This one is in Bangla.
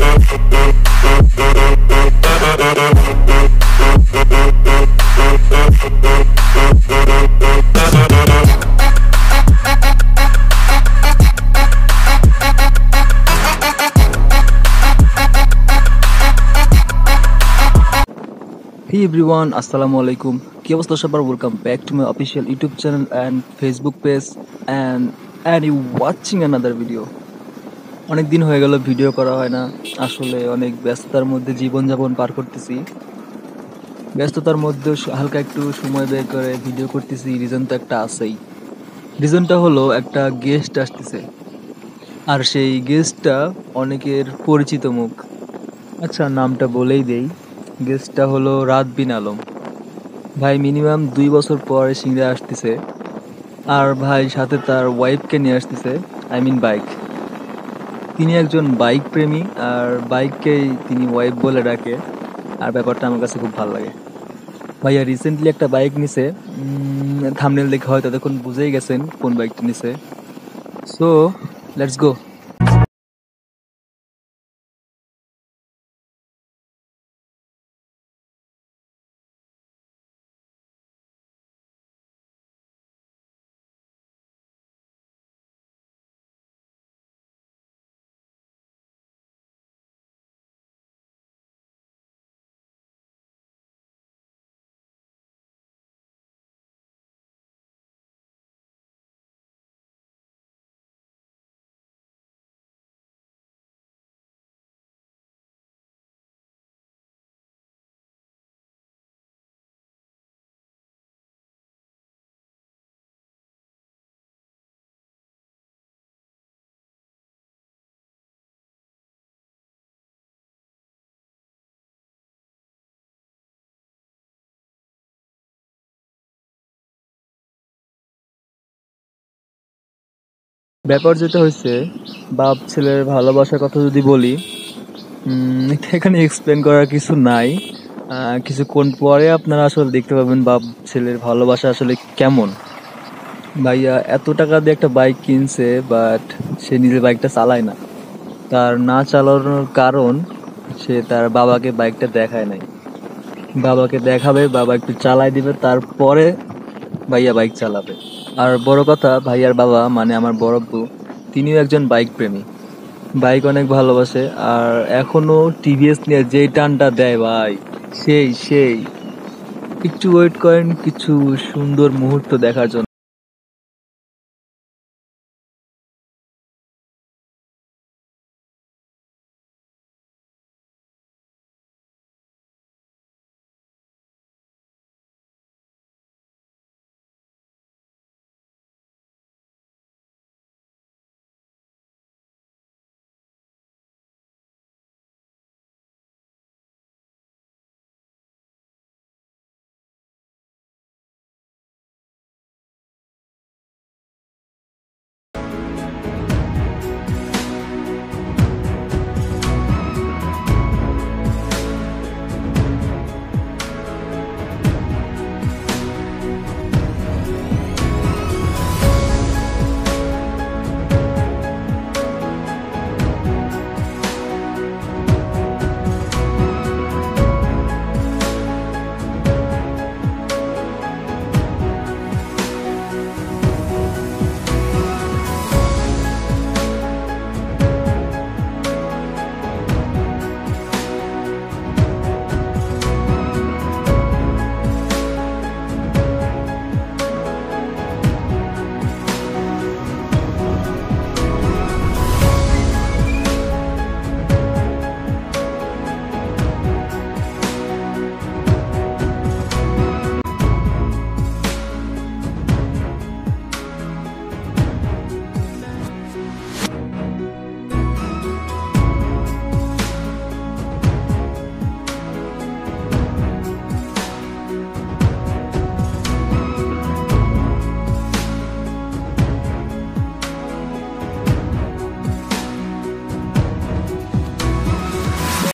Hey everyone, Assalamu alaikum. কি অবস্থা সবার? Welcome back to my official YouTube channel and Facebook page and you watching another video. অনেক দিন হয়ে গেল ভিডিও করা হয় না। আসলে অনেক ব্যস্ততার মধ্যে জীবনযাপন পার করতেছি। ব্যস্ততার মধ্যে হালকা একটু সময় বের করে ভিডিও করতেছি, রিজন তো একটা আছেই। রিজনটা হলো একটা গেস্ট আসতেছে। আর সেই গেস্টটা অনেকের পরিচিত মুখ। আচ্ছা, নামটা বলেই দেই। গেস্টটা হলো রাত বিন আলম। ভাই মিনিমাম 2 বছর পরে সিংড়া আসতেছে। আর ভাই সাথে তার ওয়াইফকে নিয়ে আসতেছে, আই মিন বাইক। তিনি একজন বাইক প্রেমী আর বাইককেই তিনি ওয়াইফ বলে ডাকে। আর ব্যাপারটা আমার কাছে খুব ভালো লাগে। ভাইয়া রিসেন্টলি একটা বাইক নিছে। থাম্বনেল দেখে হয়তো তখন বুঝেই গেছেন কোন বাইকটা নিছে। So let's go. ব্যাপার যেটা হয়েছে, বাপ ছেলের ভালোবাসার কথা যদি বলি, এখানে এক্সপ্লেন করার কিছু নাই। কিছুক্ষণ পরে আপনারা আসলে দেখতে পাবেন বাপ ছেলের ভালোবাসা আসলে কেমন। ভাইয়া এত টাকা দিয়ে একটা বাইক কিনছে, বাট সে নিজের বাইকটা চালায় না। তার না চালানোর কারণ, সে তার বাবাকে বাইকটা দেখায় নাই। বাবাকে দেখাবে, বাবা একটু চালাই দিবে, তারপরে ভাইয়া বাইক চালাবে। আর বড় কথা, ভাইয়ার বাবা মানে আমার বড় আব্বু, তিনিও একজন বাইক প্রেমী। বাইক অনেক ভালোবাসে। আর এখনো টিভিএস নিয়ে যেই টানটা দেয় ভাই, সেই সেই। একটু ওয়েট করেন কিছু সুন্দর মুহূর্ত দেখার জন্য।